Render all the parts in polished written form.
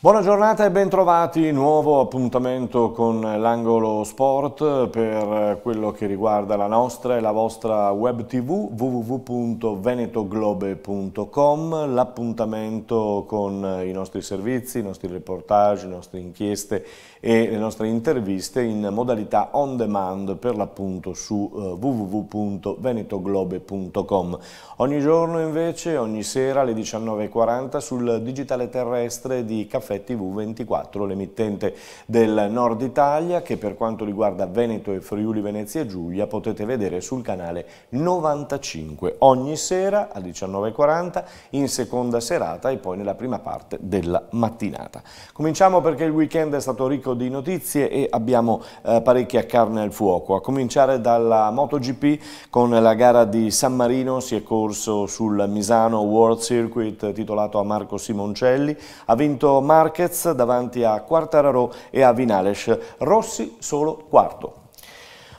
Buona giornata e bentrovati, nuovo appuntamento con l'Angolo Sport per quello che riguarda la nostra e la vostra web tv www.venetoglobe.com, l'appuntamento con i nostri servizi, i nostri reportage, le nostre inchieste e le nostre interviste in modalità on demand per l'appunto su www.venetoglobe.com. Ogni giorno invece, ogni sera alle 19:40 sul digitale terrestre di Caffè TV24, l'emittente del Nord Italia che per quanto riguarda Veneto e Friuli Venezia Giulia potete vedere sul canale 95 ogni sera alle 19:40 in seconda serata e poi nella prima parte della mattinata. Cominciamo perché il weekend è stato ricco di notizie e abbiamo parecchia carne al fuoco, a cominciare dalla MotoGP con la gara di San Marino. Si è corso sul Misano World Circuit titolato a Marco Simoncelli, ha vinto Marquez davanti a Quartararo e a Vinales, Rossi solo quarto.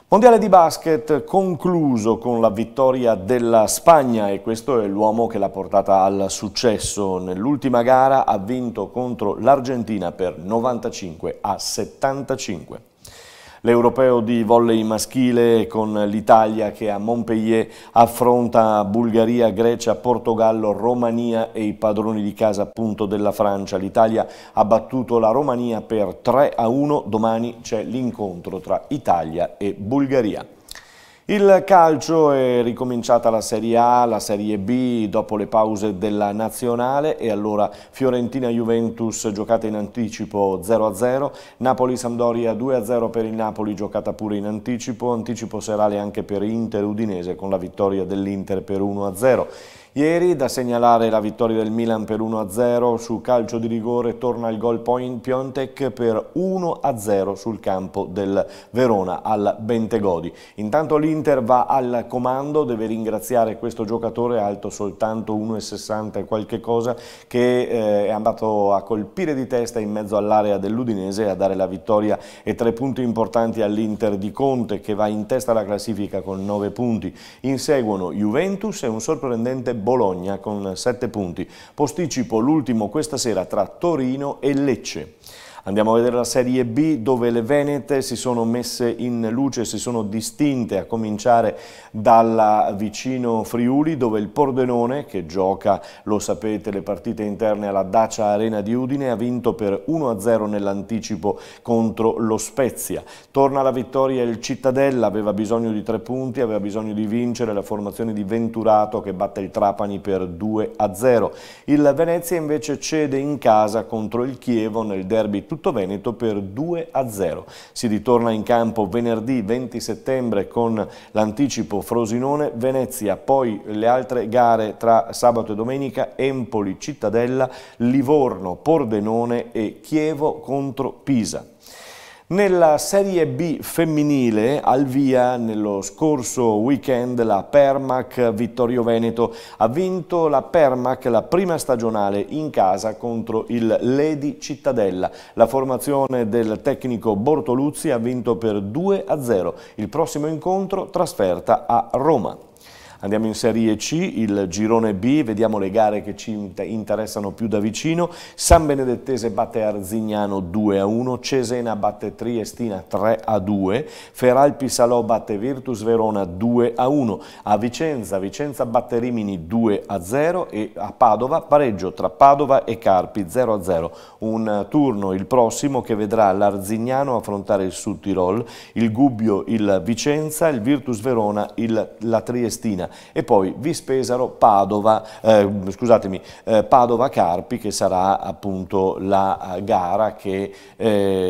Mondiale di basket concluso con la vittoria della Spagna e questo è l'uomo che l'ha portata al successo. Nell'ultima gara ha vinto contro l'Argentina per 95-75. L'europeo di volley maschile con l'Italia che a Montpellier affronta Bulgaria, Grecia, Portogallo, Romania e i padroni di casa appunto della Francia. L'Italia ha battuto la Romania per 3-1, domani c'è l'incontro tra Italia e Bulgaria. Il calcio è ricominciata la Serie A, la Serie B dopo le pause della nazionale e allora Fiorentina-Juventus giocata in anticipo 0-0, Napoli-Sampdoria 2-0 per il Napoli giocata pure in anticipo serale anche per Inter-Udinese con la vittoria dell'Inter per 1-0. Ieri da segnalare la vittoria del Milan per 1-0, su calcio di rigore torna il gol Piontek per 1-0 sul campo del Verona al Bentegodi. Intanto l'Inter va al comando, deve ringraziare questo giocatore alto soltanto 1,60 e qualche cosa che è andato a colpire di testa in mezzo all'area dell'Udinese e a dare la vittoria e 3 punti importanti all'Inter di Conte che va in testa alla classifica con 9 punti. Inseguono Juventus e un sorprendente Bologna con 7 punti. Posticipo l'ultimo questa sera tra Torino e Lecce. Andiamo a vedere la Serie B dove le Venete si sono messe in luce, si sono distinte, a cominciare dalla vicino Friuli dove il Pordenone, che gioca, lo sapete, le partite interne alla Dacia Arena di Udine, ha vinto per 1-0 nell'anticipo contro lo Spezia. Torna alla vittoria il Cittadella, aveva bisogno di 3 punti, aveva bisogno di vincere, la formazione di Venturato che batte il Trapani per 2-0. Il Venezia invece cede in casa contro il Chievo nel derby tutto Veneto per 2-0. Si ritorna in campo venerdì 20 settembre con l'anticipo Frosinone-Venezia, poi le altre gare tra sabato e domenica Empoli-Cittadella, Livorno-Pordenone e Chievo contro Pisa. Nella Serie B femminile, al via nello scorso weekend, la Permac Vittorio Veneto ha vinto la Permac la prima stagionale in casa contro il Ledi Cittadella. La formazione del tecnico Bortoluzzi ha vinto per 2-0. Il prossimo incontro trasferta a Roma. Andiamo in Serie C, il girone B, vediamo le gare che ci interessano più da vicino. San Benedettese batte Arzignano 2-1, Cesena batte Triestina 3-2, Feralpi Salò batte Virtus Verona 2-1, a Vicenza batte Rimini 2-0 e a Padova pareggio tra Padova e Carpi 0-0. Un turno il prossimo che vedrà l'Arzignano affrontare il Sud Tirol, il Gubbio il Vicenza, il Virtus Verona la Triestina. E poi Vispesaro Padova Carpi, che sarà appunto la gara che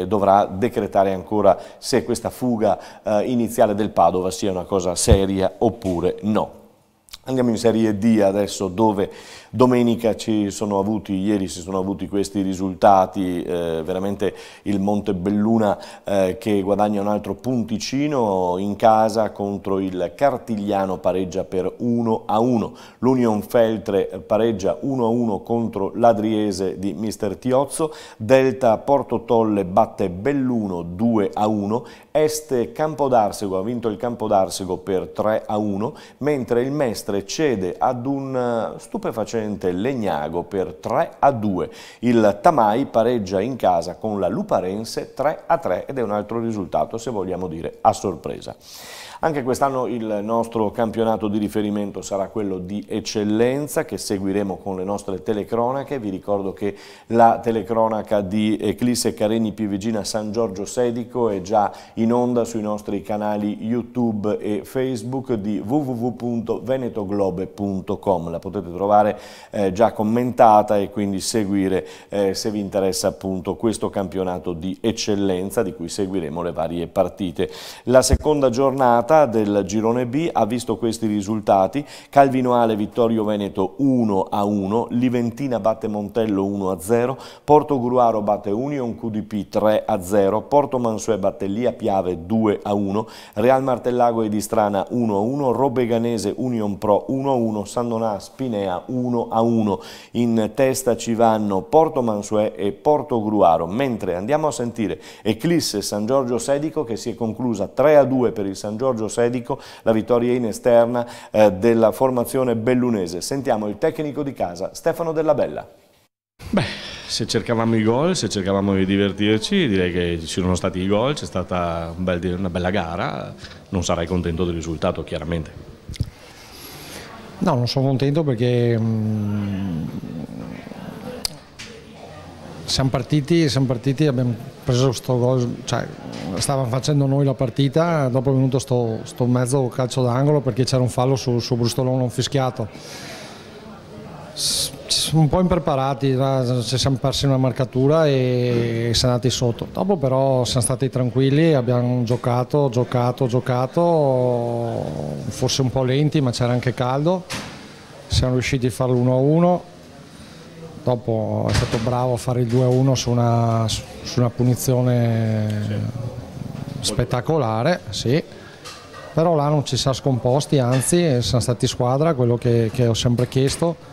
dovrà decretare ancora se questa fuga iniziale del Padova sia una cosa seria oppure no. Andiamo in Serie D adesso dove domenica ieri si sono avuti questi risultati, veramente il Montebelluna che guadagna un altro punticino in casa contro il Cartigliano, pareggia per 1-1, l'Union Feltre pareggia 1-1 contro l'Adriese di Mister Tiozzo, Delta Porto Tolle batte Belluno 2-1, Este Campodarsego ha vinto il Campodarsego per 3-1, mentre il Mestre Mestre cede ad un stupefacente Legnago per 3-2. Il Tamai pareggia in casa con la Luparense 3-3 ed è un altro risultato, se vogliamo dire, a sorpresa. Anche quest'anno il nostro campionato di riferimento sarà quello di eccellenza che seguiremo con le nostre telecronache. Vi ricordo che la telecronaca di Eclisse Careni Pivigina San Giorgio Sedico è già in onda sui nostri canali YouTube e Facebook di www.venetoglobe.com. La potete trovare già commentata e quindi seguire se vi interessa appunto questo campionato di eccellenza di cui seguiremo le varie partite. La seconda giornata del girone B ha visto questi risultati: Calvinoale Vittorio Veneto 1-1, Liventina batte Montello 1-0, Portogruaro batte Union QDP 3-0, Porto Mansuè batte Lia Piave 2-1, Real Martellago Edistrana 1-1, Robeganese Union Pro 1-1, San Donà Spinea 1-1. In testa ci vanno Porto Mansuè e Portogruaro, mentre andiamo a sentire Eclisse San Giorgio Sedico che si è conclusa 3-2 per il San Giorgio Sedico, la vittoria in esterna della formazione bellunese. Sentiamo il tecnico di casa, Stefano Della Bella. Beh, se cercavamo i gol, se cercavamo di divertirci, direi che ci sono stati i gol, c'è stata una bella gara, non sarai contento del risultato chiaramente. No, non sono contento perché siamo partiti, abbiamo preso questo gol, cioè stavamo facendo noi la partita, dopo è venuto sto mezzo calcio d'angolo perché c'era un fallo su Brustolone non fischiato. Un po' impreparati, ci siamo persi una marcatura e siamo andati sotto. Dopo però siamo stati tranquilli, abbiamo giocato, forse un po' lenti ma c'era anche caldo, siamo riusciti a fare l'1-1. Dopo è stato bravo a fare il 2-1 su una punizione spettacolare, sì. Però là non ci siamo scomposti, anzi siamo stati squadra, quello che ho sempre chiesto.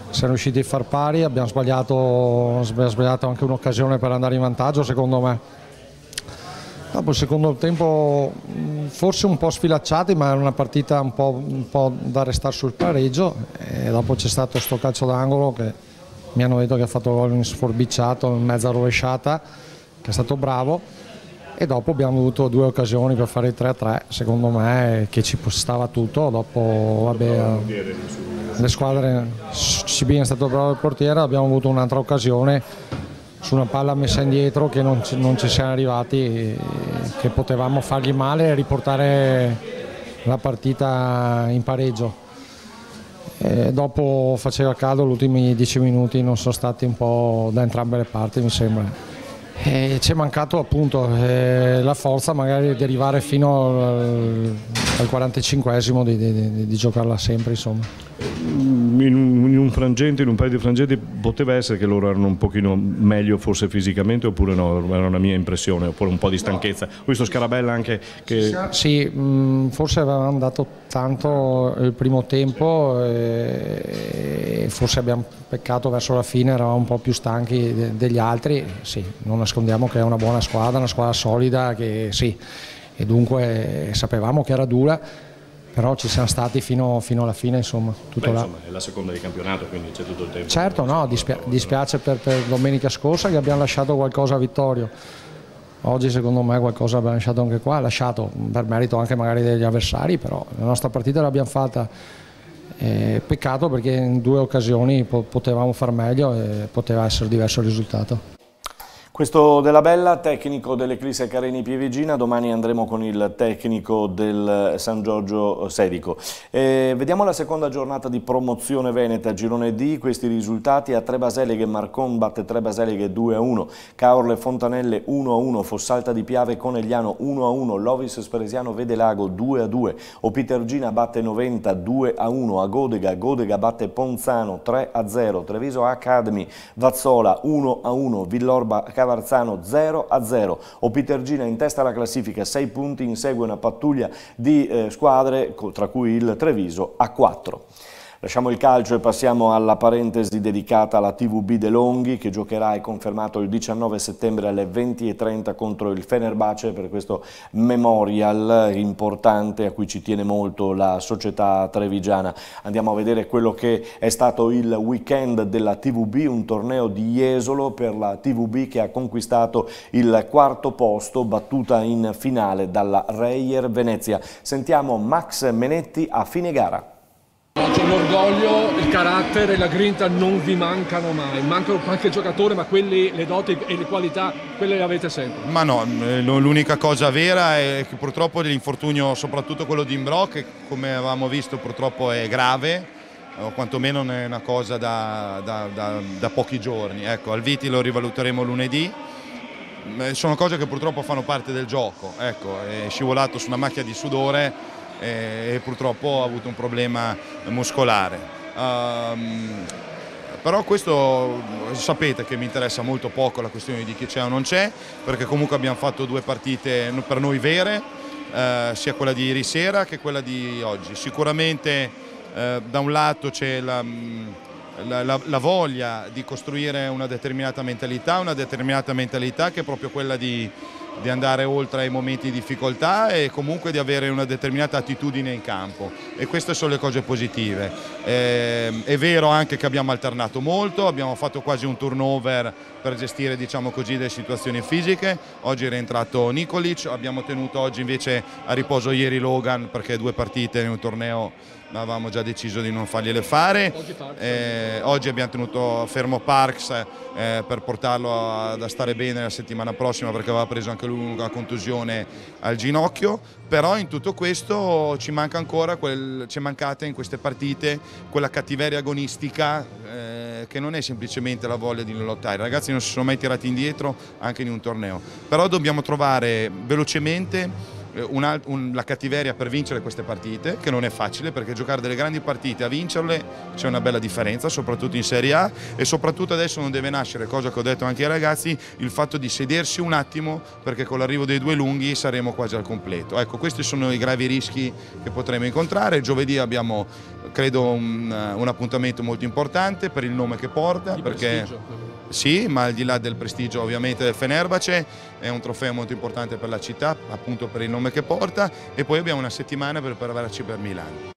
Siamo riusciti a far pari, abbiamo sbagliato anche un'occasione per andare in vantaggio secondo me. Dopo il secondo tempo forse un po' sfilacciati, ma era una partita un po' da restare sul pareggio, e dopo c'è stato sto calcio d'angolo che mi hanno detto che ha fatto gol in sforbiciato, in mezza rovesciata, che è stato bravo, e dopo abbiamo avuto due occasioni per fare il 3-3, secondo me che ci stava tutto. Dopo vabbè, le squadre, CB è stato bravo il portiere, abbiamo avuto un'altra occasione su una palla messa indietro che non ci siamo arrivati, che potevamo fargli male e riportare la partita in pareggio. Dopo faceva caldo, gli ultimi 10 minuti non sono stati un po' da entrambe le parti, mi sembra. Ci è mancato appunto la forza magari di arrivare fino al 45esimo di giocarla sempre, insomma. In un frangente, in un paio di frangenti poteva essere che loro erano un pochino meglio forse fisicamente, oppure no, era una mia impressione, oppure un po' di stanchezza. Ho visto Scarabella anche che... Sì, forse avevamo dato tanto il primo tempo e forse abbiamo peccato verso la fine, eravamo un po' più stanchi degli altri. Sì, non nascondiamo che è una buona squadra, una squadra solida, che sì, e dunque sapevamo che era dura, però ci siamo stati fino alla fine, insomma, tutto. Beh, là. Insomma, è la seconda di campionato, quindi c'è tutto il tempo. Certo, no, dispiace per domenica scorsa che abbiamo lasciato qualcosa a Vittorio. Oggi secondo me qualcosa abbiamo lasciato anche qua, lasciato per merito anche magari degli avversari, però la nostra partita l'abbiamo fatta. Peccato perché in due occasioni potevamo far meglio e poteva essere diverso il risultato. Questo Della Bella, tecnico dell'Eclisse Careni Pivigina. Domani andremo con il tecnico del San Giorgio Sedico. Vediamo la seconda giornata di promozione veneta, girone D. Questi risultati: a Trebaseleghe Marcon batte Trebaseleghe 2-1, Caorle Fontanelle 1-1, Fossalta di Piave Conegliano 1-1, Lovis Spresiano Vedelago 2-2, Opitergina batte Noventa 2-1, Godega batte Ponzano 3-0, Treviso Academy Vazzola 1-1, Villorba Cavarzano 0-0, Opitergina in testa alla classifica, 6 punti, insegue una pattuglia di squadre tra cui il Treviso a 4. Lasciamo il calcio e passiamo alla parentesi dedicata alla TVB De Longhi, che giocherà, è confermato, il 19 settembre alle 20:30 contro il Fenerbahce per questo memorial importante a cui ci tiene molto la società trevigiana. Andiamo a vedere quello che è stato il weekend della TVB, un torneo di Jesolo per la TVB che ha conquistato il 4° posto, battuta in finale dalla Reyer Venezia. Sentiamo Max Menetti a fine gara. L'orgoglio, il carattere e la grinta non vi mancano mai, mancano qualche giocatore, ma quelli, le doti e le qualità, quelle le avete sempre. Ma no, l'unica cosa vera è che purtroppo l'infortunio, soprattutto quello di Imbro, che come avevamo visto purtroppo è grave, o quantomeno non è una cosa da pochi giorni. Ecco, al Viti lo rivaluteremo lunedì. Sono cose che purtroppo fanno parte del gioco, ecco, è scivolato su una macchia di sudore e purtroppo ha avuto un problema muscolare. Però questo sapete che mi interessa molto poco la questione di chi c'è o non c'è, perché comunque abbiamo fatto 2 partite per noi vere, sia quella di ieri sera che quella di oggi. Sicuramente da un lato c'è la voglia di costruire una determinata mentalità che è proprio quella di andare oltre ai momenti di difficoltà e comunque di avere una determinata attitudine in campo, e queste sono le cose positive. È vero anche che abbiamo alternato molto, abbiamo fatto quasi un turnover per gestire, diciamo così, le situazioni fisiche. Oggi è rientrato Nikolic, abbiamo tenuto oggi invece a riposo ieri Logan perché 2 partite in un torneo avevamo già deciso di non fargliele fare. Oggi abbiamo tenuto fermo Parks per portarlo a stare bene la settimana prossima, perché aveva preso anche lui una contusione al ginocchio. Però in tutto questo ci manca ancora, ci è mancata in queste partite quella cattiveria agonistica che non è semplicemente la voglia di lottare. I ragazzi non si sono mai tirati indietro anche in un torneo, però dobbiamo trovare velocemente la cattiveria per vincere queste partite, che non è facile, perché giocare delle grandi partite, a vincerle c'è una bella differenza, soprattutto in Serie A, e soprattutto adesso non deve nascere, cosa che ho detto anche ai ragazzi, il fatto di sedersi un attimo, perché con l'arrivo dei 2 lunghi saremo quasi al completo. Ecco, questi sono i gravi rischi che potremo incontrare. Giovedì abbiamo, credo, un appuntamento molto importante per il nome che porta, perché sì, ma al di là del prestigio ovviamente del Fenerbahce, è un trofeo molto importante per la città, appunto per il nome che porta, e poi abbiamo una settimana per prepararci per Milano.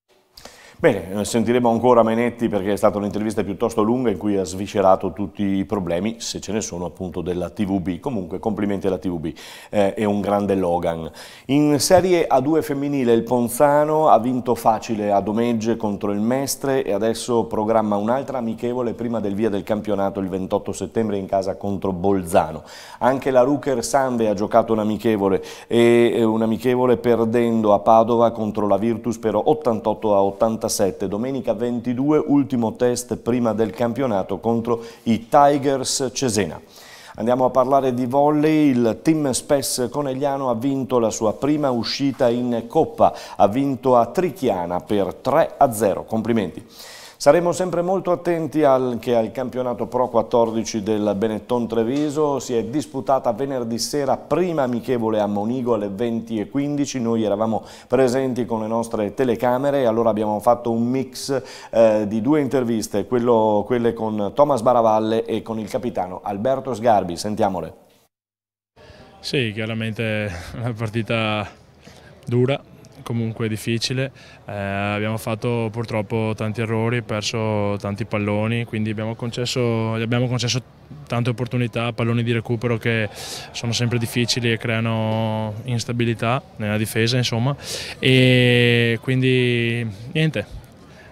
Bene, sentiremo ancora Menetti, perché è stata un'intervista piuttosto lunga in cui ha sviscerato tutti i problemi, se ce ne sono, appunto, della TVB. Comunque complimenti alla TVB, è un grande Logan. In Serie A2 femminile il Ponzano ha vinto facile a Domegge contro il Mestre e adesso programma un'altra amichevole prima del via del campionato il 28 settembre in casa contro Bolzano. Anche la Ruker Sande ha giocato un'amichevole perdendo a Padova contro la Virtus per 88-87. Domenica 22, ultimo test prima del campionato contro i Tigers Cesena. Andiamo a parlare di volley. Il team Spes Conegliano ha vinto la sua prima uscita in Coppa, ha vinto a Trichiana per 3-0. Complimenti. Saremo sempre molto attenti anche al campionato Pro 14 del Benetton Treviso. Si è disputata venerdì sera prima amichevole a Monigo alle 20:15. Noi eravamo presenti con le nostre telecamere e allora abbiamo fatto un mix di 2 interviste, quelle con Thomas Baravalle e con il capitano Alberto Sgarbi. Sentiamole. Sì, chiaramente una partita dura, comunque difficile, abbiamo fatto purtroppo tanti errori, perso tanti palloni, quindi gli abbiamo concesso tante opportunità, palloni di recupero che sono sempre difficili e creano instabilità nella difesa, insomma, e quindi niente.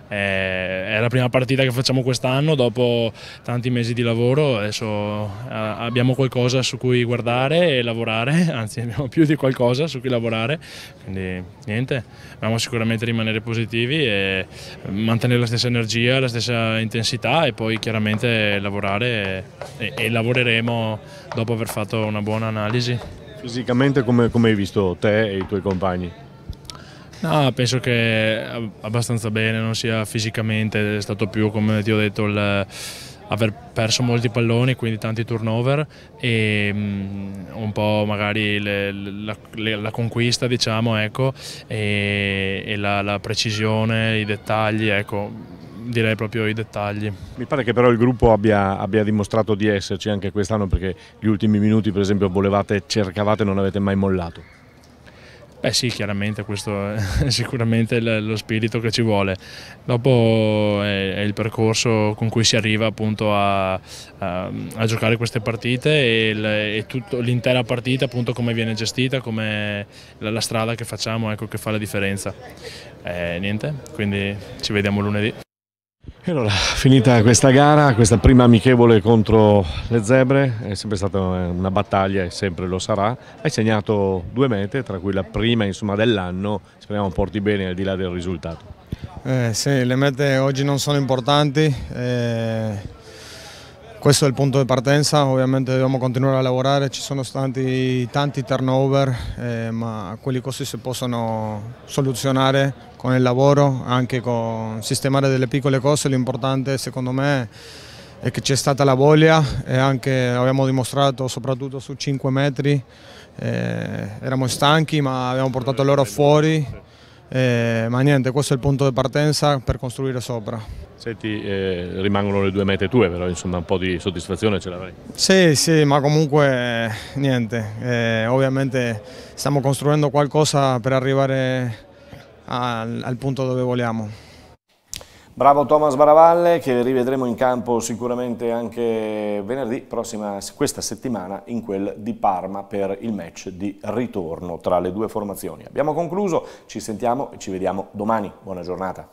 È la prima partita che facciamo quest'anno dopo tanti mesi di lavoro, adesso abbiamo qualcosa su cui guardare e lavorare, anzi abbiamo più di qualcosa su cui lavorare, quindi niente, dobbiamo sicuramente rimanere positivi e mantenere la stessa energia, la stessa intensità e poi chiaramente lavorare e lavoreremo dopo aver fatto una buona analisi. Fisicamente come hai visto te e i tuoi compagni? No, penso che abbastanza bene, non sia fisicamente, è stato più, come ti ho detto, aver perso molti palloni, quindi tanti turnover e un po' magari la conquista, diciamo, ecco, e la precisione, i dettagli, ecco. direi proprio i dettagli. Mi pare che però il gruppo abbia dimostrato di esserci anche quest'anno, perché gli ultimi minuti per esempio volevate, cercavate, non avete mai mollato. Sì, chiaramente questo è sicuramente lo spirito che ci vuole. Dopo è il percorso con cui si arriva appunto a giocare queste partite e l'intera partita, appunto, come viene gestita, come la strada che facciamo, ecco, che fa la differenza. Niente, quindi ci vediamo lunedì. E allora, finita questa gara, questa prima amichevole contro le Zebre, è sempre stata una battaglia e sempre lo sarà. Hai segnato 2 mete, tra cui la prima dell'anno, speriamo porti bene al di là del risultato. Sì, le mete oggi non sono importanti, questo è il punto di partenza, ovviamente dobbiamo continuare a lavorare, ci sono stati tanti turnover, ma quelli così si possono soluzionare con il lavoro, anche con sistemare delle piccole cose. L'importante secondo me è che c'è stata la voglia e anche abbiamo dimostrato, soprattutto su 5 metri, eravamo stanchi ma abbiamo portato loro fuori, ma niente, questo è il punto di partenza per costruire sopra. Senti, rimangono le 2 mete tue, però insomma un po' di soddisfazione ce l'avrai. Sì, ma comunque niente, ovviamente stiamo costruendo qualcosa per arrivare al punto dove vogliamo. Bravo Thomas Baravalle, che rivedremo in campo sicuramente anche venerdì questa settimana, in quel di Parma, per il match di ritorno tra le due formazioni. Abbiamo concluso, ci sentiamo e ci vediamo domani. Buona giornata.